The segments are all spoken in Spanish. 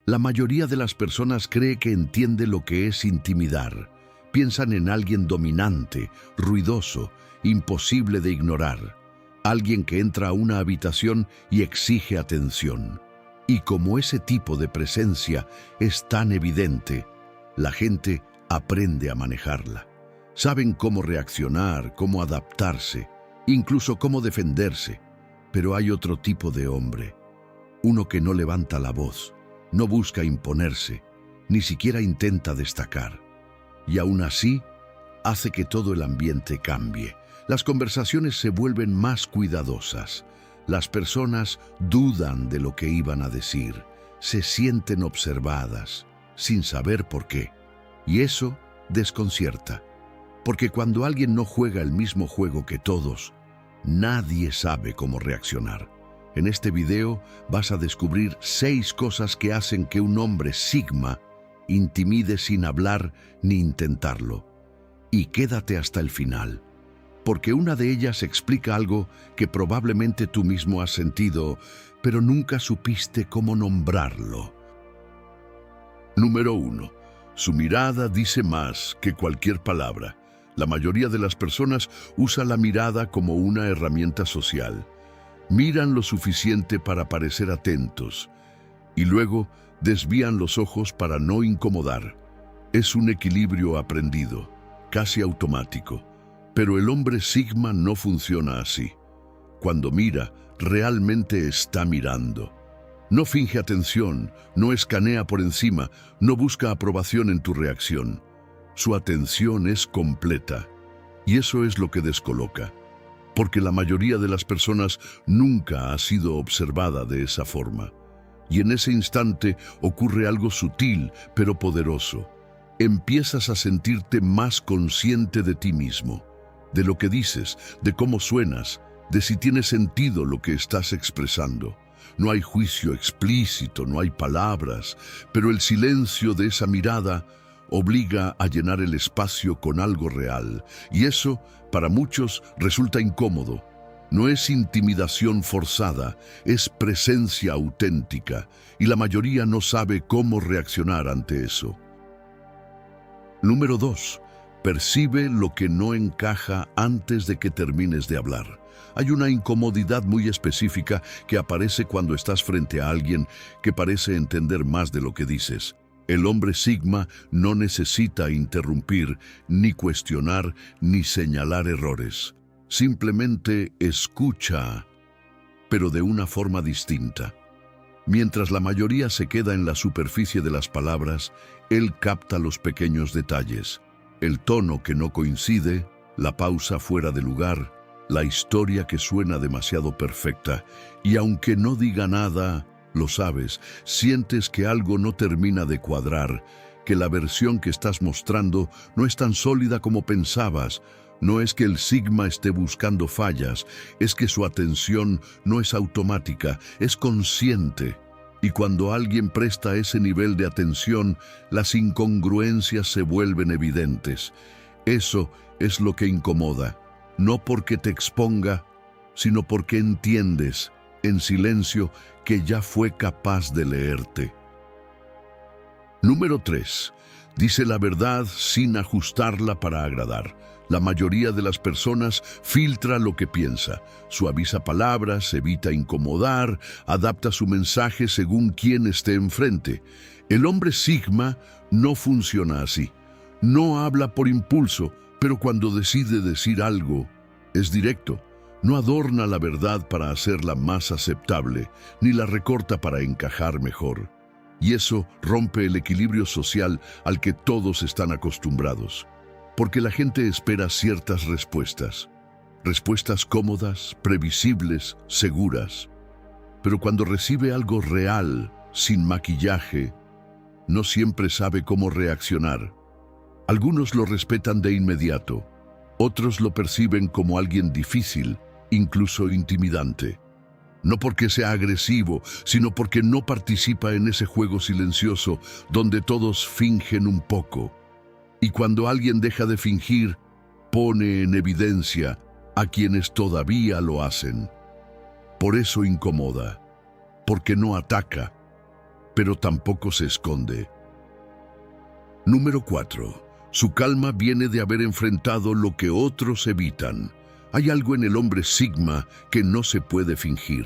La mayoría de las personas cree que entiende lo que es intimidar. Piensan en alguien dominante, ruidoso, imposible de ignorar. Alguien que entra a una habitación y exige atención. Y como ese tipo de presencia es tan evidente, la gente aprende a manejarla. Saben cómo reaccionar, cómo adaptarse, incluso cómo defenderse. Pero hay otro tipo de hombre, uno que no levanta la voz, no busca imponerse, ni siquiera intenta destacar. Y aún así, hace que todo el ambiente cambie. Las conversaciones se vuelven más cuidadosas. Las personas dudan de lo que iban a decir, se sienten observadas, sin saber por qué. Y eso desconcierta, porque cuando alguien no juega el mismo juego que todos, nadie sabe cómo reaccionar. En este video vas a descubrir 6 cosas que hacen que un hombre Sigma intimide sin hablar ni intentarlo. Y quédate hasta el final, porque una de ellas explica algo que probablemente tú mismo has sentido, pero nunca supiste cómo nombrarlo. Número 1. Su mirada dice más que cualquier palabra. La mayoría de las personas usa la mirada como una herramienta social. Miran lo suficiente para parecer atentos y luego desvían los ojos para no incomodar. Es un equilibrio aprendido, casi automático, pero el hombre Sigma no funciona así. Cuando mira, realmente está mirando. No finge atención, no escanea por encima, no busca aprobación en tu reacción. Su atención es completa, y eso es lo que descoloca, porque la mayoría de las personas nunca ha sido observada de esa forma. Y en ese instante ocurre algo sutil, pero poderoso. Empiezas a sentirte más consciente de ti mismo, de lo que dices, de cómo suenas, de si tiene sentido lo que estás expresando. No hay juicio explícito, no hay palabras, pero el silencio de esa mirada obliga a llenar el espacio con algo real, y eso, para muchos, resulta incómodo. No es intimidación forzada, es presencia auténtica, y la mayoría no sabe cómo reaccionar ante eso. Número 2. Percibe lo que no encaja antes de que termines de hablar. Hay una incomodidad muy específica que aparece cuando estás frente a alguien que parece entender más de lo que dices. El hombre Sigma no necesita interrumpir, ni cuestionar, ni señalar errores. Simplemente escucha, pero de una forma distinta. Mientras la mayoría se queda en la superficie de las palabras, él capta los pequeños detalles. El tono que no coincide, la pausa fuera de lugar, la historia que suena demasiado perfecta. Y aunque no diga nada, lo sabes, sientes que algo no termina de cuadrar, que la versión que estás mostrando no es tan sólida como pensabas. No es que el Sigma esté buscando fallas, es que su atención no es automática, es consciente. Y cuando alguien presta ese nivel de atención, las incongruencias se vuelven evidentes. Eso es lo que incomoda, no porque te exponga, sino porque entiendes, en silencio, que ya fue capaz de leerte. Número 3. Dice la verdad sin ajustarla para agradar. La mayoría de las personas filtra lo que piensa, suaviza palabras, evita incomodar, adapta su mensaje según quien esté enfrente. El hombre Sigma no funciona así. No habla por impulso, pero cuando decide decir algo, es directo. No adorna la verdad para hacerla más aceptable, ni la recorta para encajar mejor. Y eso rompe el equilibrio social al que todos están acostumbrados. Porque la gente espera ciertas respuestas. Respuestas cómodas, previsibles, seguras. Pero cuando recibe algo real, sin maquillaje, no siempre sabe cómo reaccionar. Algunos lo respetan de inmediato. Otros lo perciben como alguien difícil, incluso intimidante. No porque sea agresivo, sino porque no participa en ese juego silencioso donde todos fingen un poco. Y cuando alguien deja de fingir, pone en evidencia a quienes todavía lo hacen. Por eso incomoda, porque no ataca, pero tampoco se esconde. Número 4. Su calma viene de haber enfrentado lo que otros evitan. Hay algo en el hombre Sigma que no se puede fingir.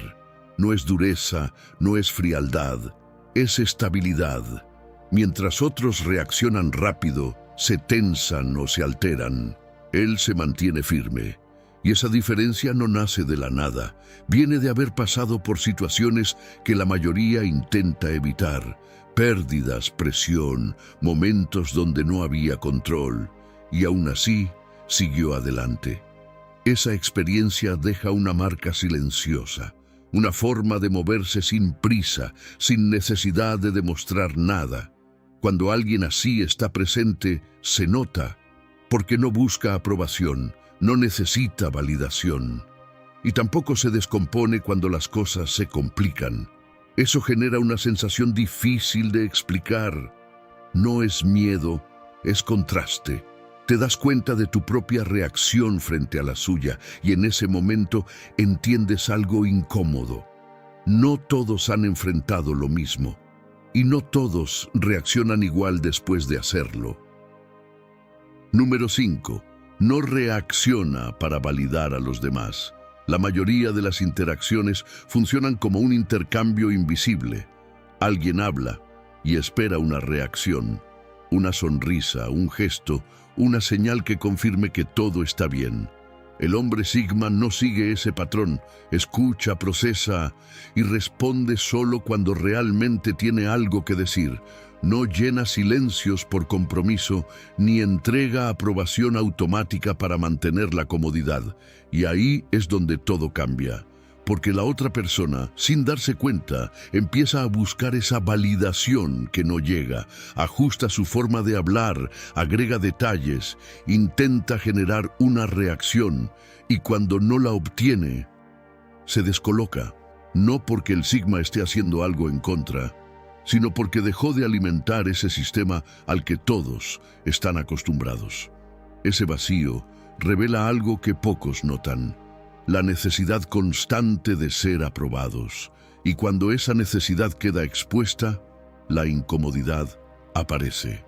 No es dureza, no es frialdad, es estabilidad. Mientras otros reaccionan rápido, se tensan o se alteran, él se mantiene firme. Y esa diferencia no nace de la nada, viene de haber pasado por situaciones que la mayoría intenta evitar. Pérdidas, presión, momentos donde no había control, y aún así siguió adelante. Esa experiencia deja una marca silenciosa, una forma de moverse sin prisa, sin necesidad de demostrar nada. Cuando alguien así está presente, se nota, porque no busca aprobación, no necesita validación, y tampoco se descompone cuando las cosas se complican. Eso genera una sensación difícil de explicar. No es miedo, es contraste. Te das cuenta de tu propia reacción frente a la suya y en ese momento entiendes algo incómodo. No todos han enfrentado lo mismo y no todos reaccionan igual después de hacerlo. Número 5. No reacciona para validar a los demás. La mayoría de las interacciones funcionan como un intercambio invisible. Alguien habla y espera una reacción, una sonrisa, un gesto, una señal que confirme que todo está bien. El hombre Sigma no sigue ese patrón, escucha, procesa y responde solo cuando realmente tiene algo que decir. No llena silencios por compromiso, ni entrega aprobación automática para mantener la comodidad. Y ahí es donde todo cambia, porque la otra persona, sin darse cuenta, empieza a buscar esa validación que no llega, ajusta su forma de hablar, agrega detalles, intenta generar una reacción, y cuando no la obtiene, se descoloca. No porque el Sigma esté haciendo algo en contra, sino porque dejó de alimentar ese sistema al que todos están acostumbrados. Ese vacío revela algo que pocos notan, la necesidad constante de ser aprobados. Y cuando esa necesidad queda expuesta, la incomodidad aparece.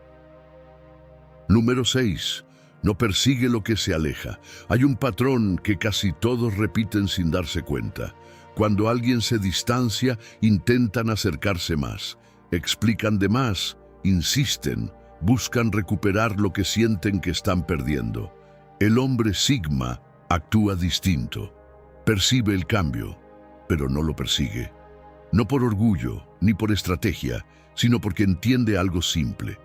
Número 6. No persigue lo que se aleja. Hay un patrón que casi todos repiten sin darse cuenta. Cuando alguien se distancia, intentan acercarse más. Explican de más, insisten, buscan recuperar lo que sienten que están perdiendo. El hombre Sigma actúa distinto. Percibe el cambio, pero no lo persigue. No por orgullo ni por estrategia, sino porque entiende algo simple.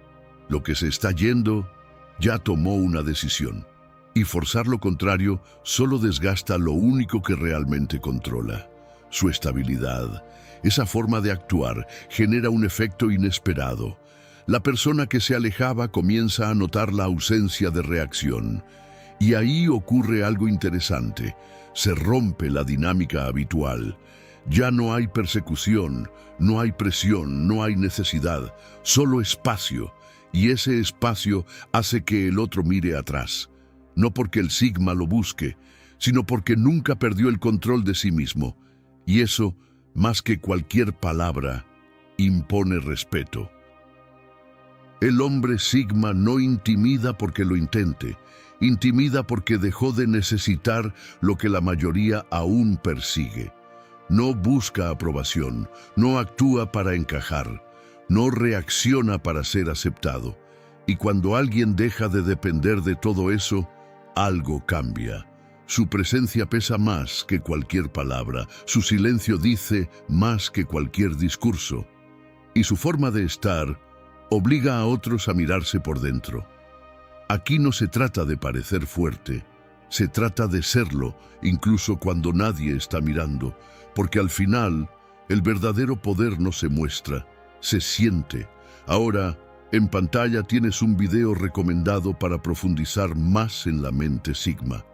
Lo que se está yendo ya tomó una decisión, y forzar lo contrario solo desgasta lo único que realmente controla: su estabilidad. Esa forma de actuar genera un efecto inesperado. La persona que se alejaba comienza a notar la ausencia de reacción. Y ahí ocurre algo interesante. Se rompe la dinámica habitual. Ya no hay persecución, no hay presión, no hay necesidad, solo espacio. Y ese espacio hace que el otro mire atrás. No porque el Sigma lo busque, sino porque nunca perdió el control de sí mismo. Y eso, más que cualquier palabra, impone respeto. El hombre Sigma no intimida porque lo intente, intimida porque dejó de necesitar lo que la mayoría aún persigue. No busca aprobación, no actúa para encajar, no reacciona para ser aceptado. Y cuando alguien deja de depender de todo eso, algo cambia. Su presencia pesa más que cualquier palabra, su silencio dice más que cualquier discurso. Y su forma de estar obliga a otros a mirarse por dentro. Aquí no se trata de parecer fuerte, se trata de serlo, incluso cuando nadie está mirando, porque al final el verdadero poder no se muestra, se siente. Ahora, en pantalla tienes un video recomendado para profundizar más en la mente Sigma.